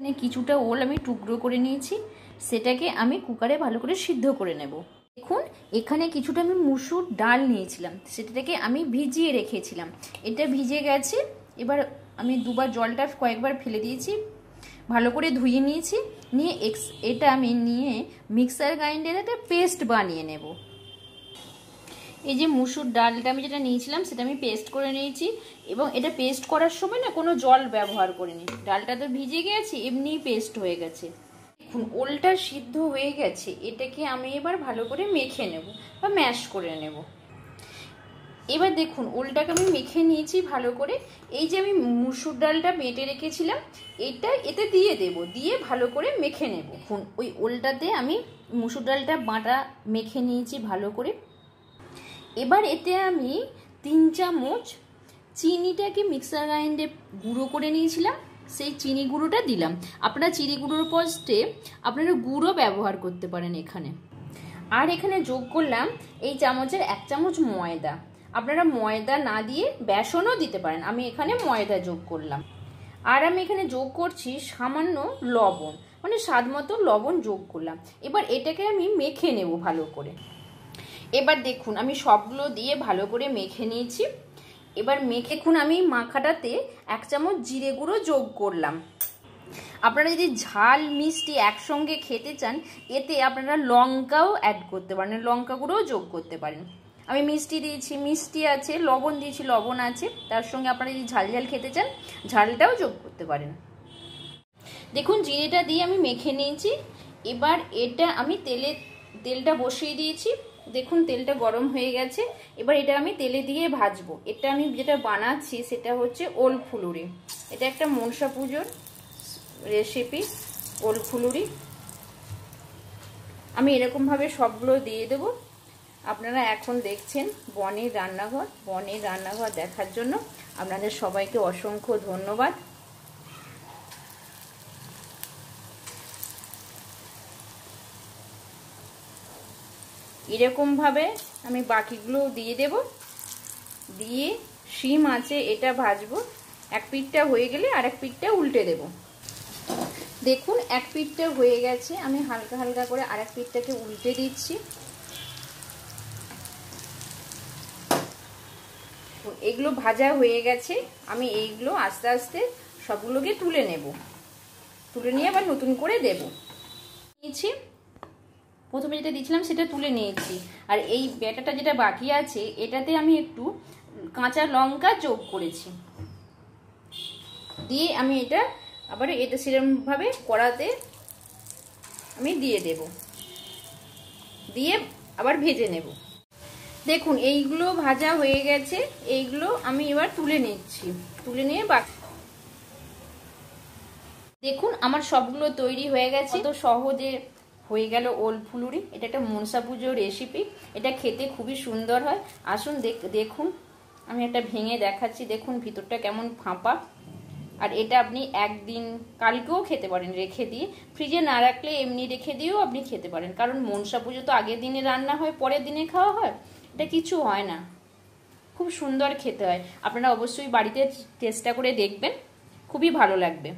কিছুটা ওল আমি টুকরো করে নিয়েছি, সেটাকে আমি কুকারে ভালো করে সিদ্ধ করে নেব। দেখুন এখানে কিছুটা আমি মুসুর ডাল নিয়েছিলাম, সেটাকে আমি ভিজিয়ে রেখেছিলাম, এটা ভিজে গেছে। এবার আমি দুবার জলটা কয়েকবার ফেলে দিয়েছি, ভালো করে ধুয়ে নিয়েছি, নিয়ে এটা আমি নিয়ে মিক্সার গ্রাইন্ডারে একটা পেস্ট বানিয়ে নেব। এই যে মুসুর ডালটা আমি যেটা নিয়েছিলাম সেটা আমি পেস্ট করে নিয়েছি, এবং এটা পেস্ট করার সময় না কোনো জল ব্যবহার করিনি, ডালটা তো ভিজে গেছে, এমনিই পেস্ট হয়ে গেছে। দেখুন ওলটা সিদ্ধ হয়ে গেছে, এটাকে আমি এবার ভালো করে মেখে নেব বা ম্যাশ করে নেব। এবার দেখুন ওলটাকে আমি মেখে নিয়েছি ভালো করে। এই যে আমি মুসুর ডালটা বেটে রেখেছিলাম এতে দিয়ে দেব, দিয়ে ভালো করে মেখে নেব। দেখুন ওই ওলটাতে আমি মুসুর ডালটা বাটা মেখে নিয়েছি ভালো করে। এবার এতে আমি 3 চামচ চিনিটাকে মিক্সার গ্রাইন্ডে গুঁড়ো করে নিয়েছিলাম, সেই চিনি গুঁড়োটা দিলাম। আপনারা চিনি গুঁড়োর পোস্টে আপনারা গুঁড়ো ব্যবহার করতে পারেন এখানে। আর এখানে যোগ করলাম এই চামচের 1 চামচ ময়দা, আপনারা ময়দা না দিয়ে বেসনও দিতে পারেন, আমি এখানে ময়দা যোগ করলাম। আর আমি এখানে যোগ করছি সামান্য লবণ, মানে স্বাদ মতো লবণ যোগ করলাম। এবার এটাকে আমি মেখে নেব ভালো করে। এবার দেখুন আমি সবগুলো দিয়ে ভালো করে মেখে নিয়েছি। এবার মেখে আমি মাখাটাতে 1 চামচ জিরে গুঁড়ো যোগ করলাম। আপনারা যদি ঝাল মিষ্টি একসঙ্গে খেতে চান এতে আপনারা লঙ্কাও অ্যাড করতে পারেন, লঙ্কা গুঁড়োও যোগ করতে পারেন। আমি মিষ্টি দিয়েছি, মিষ্টি আছে, লবণ দিয়েছি, লবণ আছে, তার সঙ্গে আপনারা যদি ঝাল ঝাল খেতে চান ঝালটাও যোগ করতে পারেন। দেখুন জিরেটা দিয়ে আমি মেখে নিয়েছি। এবার এটা আমি তেলটা বসিয়ে দিয়েছি, দেখুন তেলটা গরম হয়ে গেছে। এবার এটা আমি তেলে দিয়ে ভাজবো। এটা আমি যেটা বানাচ্ছি সেটা হচ্ছে ওল ফুলুরি, এটা একটা মনসা পুজোর রেসিপি ওল ফুলুরি। আমি এরকমভাবে সবগুলো দিয়ে দেব। আপনারা এখন দেখছেন বনের রান্নাঘর, বনের রান্নাঘর দেখার জন্য আপনাদের সবাইকে অসংখ্য ধন্যবাদ। এরকমভাবে আমি বাকিগুলো দিয়ে দেব, দিয়ে শিম আছে এটা ভাজবো। এক পিঠটা হয়ে গেলে আর এক পিঠটা উল্টে দেব। দেখুন এক পিঠটা হয়ে গেছে, আমি হালকা হালকা করে আর এক পিঠটাকে উল্টে দিচ্ছি। এগুলো ভাজা হয়ে গেছে, আমি এইগুলো আস্তে আস্তে সবগুলোকে তুলে নেব, তুলে নিয়ে আবার নতুন করে দেব। নিয়েছি, প্রথমে যেটা দিয়েছিলাম সেটা তুলে নিয়েছি। আর এই ব্যাটাটা যেটা বাকি আছে এটাতে আমি একটু কাঁচা লঙ্কা যোগ করেছি, দিয়ে আমি এটা আবার এটা সেরকমভাবে কড়াতে আমি দিয়ে দেব, দিয়ে আবার ভেজে নেব। দেখুন এইগুলো ভাজা হয়ে গেছে, এইগুলো আমি এবার তুলে নিচ্ছি, তুলে নিয়ে বাকি। দেখুন আমার সবগুলো তৈরি হয়ে গেছে, তো সহজে হয়ে গেল ওল ফুলুরি। এটা একটা মনসা পুজোর রেসিপি, এটা খেতে খুবই সুন্দর হয়। আসুন দেখুন আমি একটা ভেঙে দেখাচ্ছি, দেখুন ভিতরটা কেমন ফাঁপা। আর এটা আপনি একদিন কালকেও খেতে পারেন রেখে দিয়ে, ফ্রিজে না রাখলে এমনি রেখে দিয়েও আপনি খেতে পারেন, কারণ মনসা পুজো তো আগের দিনে রান্না হয় পরের দিনে খাওয়া হয়, এটা কিছু হয় না, খুব সুন্দর খেতে হয়। আপনারা অবশ্যই বাড়িতে চেষ্টা করে দেখবেন, খুবই ভালো লাগবে।